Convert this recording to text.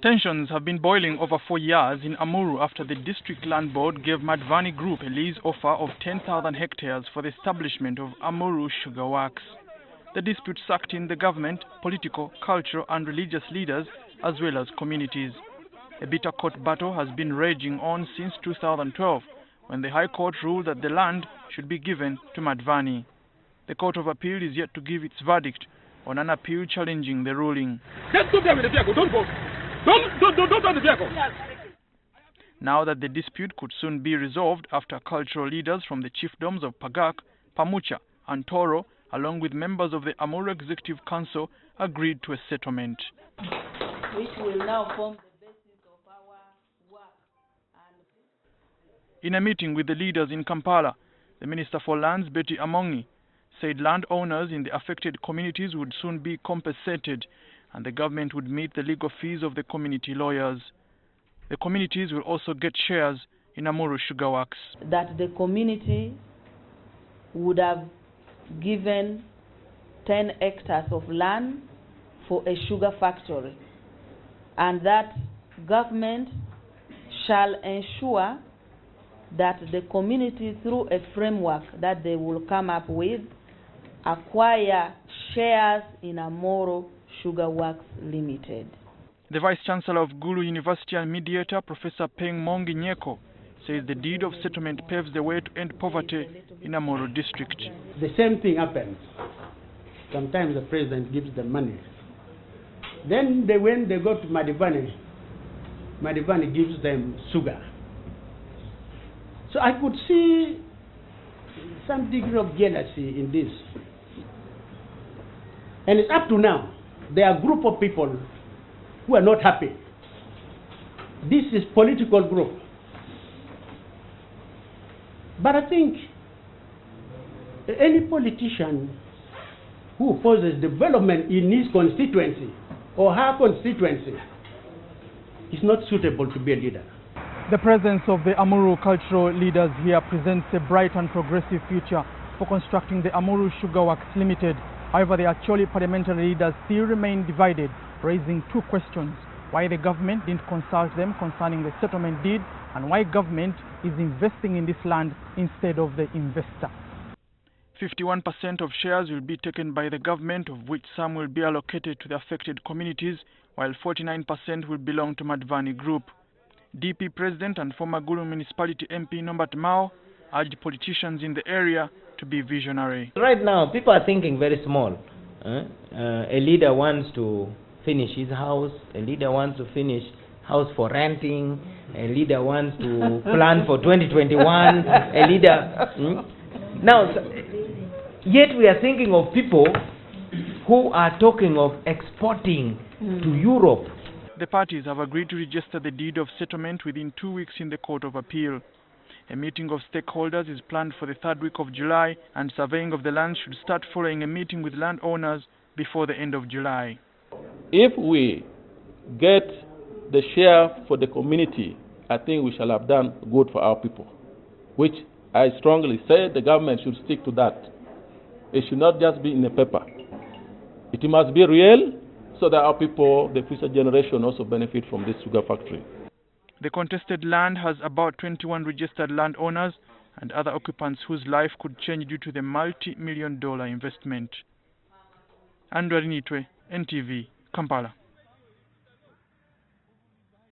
Tensions have been boiling over 4 years in Amuru after the district land board gave Madvani group a lease offer of 10,000 hectares for the establishment of Amuru sugar works. The dispute sucked in the government, political, cultural and religious leaders as well as communities. A bitter court battle has been raging on since 2012 when the High Court ruled that the land should be given to Madvani. The Court of Appeal is yet to give its verdict on an appeal challenging the ruling. Just don't with the vehicle, don't vote. Don't on the vehicle. Now that the dispute could soon be resolved after cultural leaders from the chiefdoms of Pagak, Pamucha and Toro, along with members of the Amuru Executive Council, agreed to a settlement. Which will now form the basis of our work. In a meeting with the leaders in Kampala, the Minister for Lands, Betty Amongi, said landowners in the affected communities would soon be compensated and the government would meet the legal fees of the community lawyers. The communities will also get shares in Amuru Sugar Works. That the community would have given 10 hectares of land for a sugar factory, and that government shall ensure that the community, through a framework that they will come up with, acquire shares in Amuru Sugar Works Limited. The Vice Chancellor of Gulu University and mediator, Professor Peng Mongi Nyeko, says the deed of settlement paves the way to end poverty in Amuru district. The same thing happens. Sometimes the president gives them money. Then when they go to Madvani, Madvani gives them sugar. So I could see some degree of jealousy in this. And it's up to now, there are a group of people who are not happy. This is political group. But I think any politician who opposes development in his constituency or her constituency is not suitable to be a leader. The presence of the Amuru cultural leaders here presents a bright and progressive future for constructing the Amuru Sugar Works Limited. However, the Acholi parliamentary leaders still remain divided, raising two questions: why the government didn't consult them concerning the settlement deed, and why government is investing in this land instead of the investor. 51% of shares will be taken by the government, of which some will be allocated to the affected communities, while 49% will belong to Madvani Group. DP President and former Gulu Municipality MP Nombat Mao urged politicians in the area to be visionary. Right now, people are thinking very small. A leader wants to finish his house, a leader wants to finish house for renting, a leader wants to plan for 2021, a leader... Now, yet we are thinking of people who are talking of exporting to Europe. The parties have agreed to register the deed of settlement within 2 weeks in the Court of Appeal. A meeting of stakeholders is planned for the 3rd week of July, and surveying of the land should start following a meeting with landowners before the end of July. If we get the share for the community, I think we shall have done good for our people, which I strongly say the government should stick to that. It should not just be in the paper. It must be real so that our people, the future generation, also benefit from this sugar factory. The contested land has about 21 registered landowners and other occupants whose life could change due to the multi-million-dollar investment. Andrew Nitwe, NTV, Kampala.